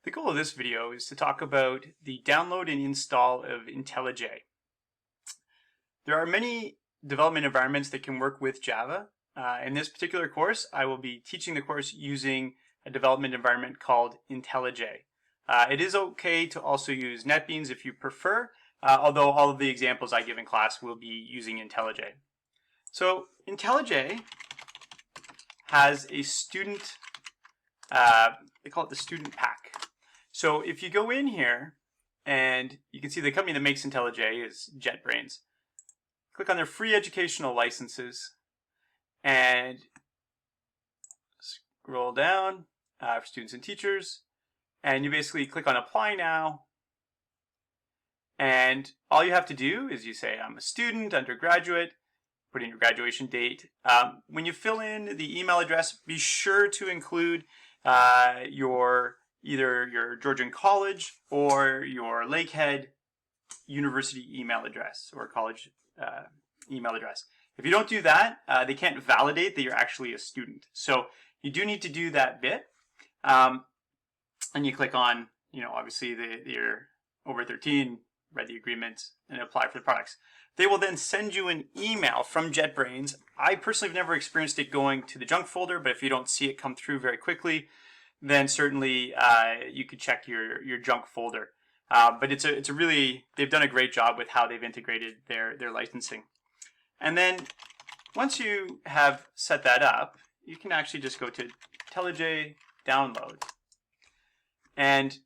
The goal of this video is to talk about the download and install of IntelliJ. There are many development environments that can work with Java. In this particular course, I will be teaching the course using a development environment called IntelliJ. It is okay to also use NetBeans if you prefer, although all of the examples I give in class will be using IntelliJ. So IntelliJ has a student, they call it the student pack. So if you go in here and you can see the company that makes IntelliJ is JetBrains. Click on their free educational licenses and scroll down for students and teachers, and you basically click on apply now, and all you have to do is you say I'm a student, undergraduate, put in your graduation date. When you fill in the email address, be sure to include either your Georgian college or your Lakehead university email address or college email address. If you don't do that, they can't validate that you're actually a student. So you do need to do that bit. And you click on, obviously you're over 13, read the agreement, and apply for the products. They will then send you an email from JetBrains. I personally have never experienced it going to the junk folder, but if you don't see it come through very quickly, then certainly you could check your junk folder. But it's a really, they've done a great job with how they've integrated their licensing. And then once you have set that up, you can actually just go to IntelliJ download. And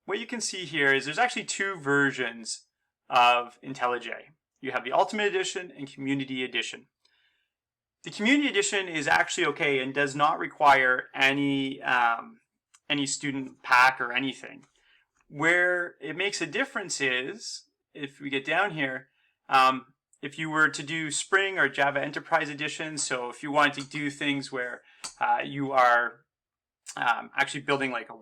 what you can see here is there's actually two versions of IntelliJ. You have the Ultimate Edition and Community Edition. The Community Edition is actually okay and does not require any student pack or anything. Where it makes a difference is, if we get down here, if you were to do Spring or Java Enterprise Edition, so if you wanted to do things where you are actually building like a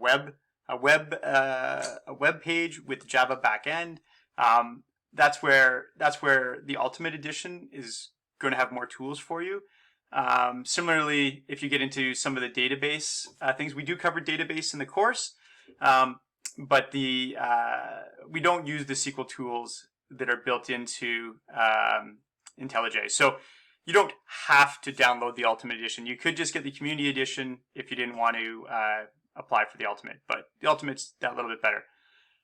web page with Java backend, that's where the Ultimate Edition is going to have more tools for you. Similarly, if you get into some of the database things, we do cover database in the course, but we don't use the SQL tools that are built into IntelliJ. So you don't have to download the Ultimate Edition. You could just get the Community Edition if you didn't want to apply for the Ultimate, but the Ultimate's that little bit better.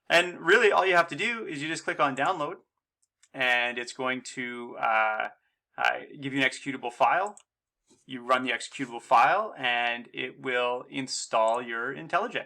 And really all you have to do is you just click on download, and it's going to give you an executable file. You run the executable file and it will install your IntelliJ.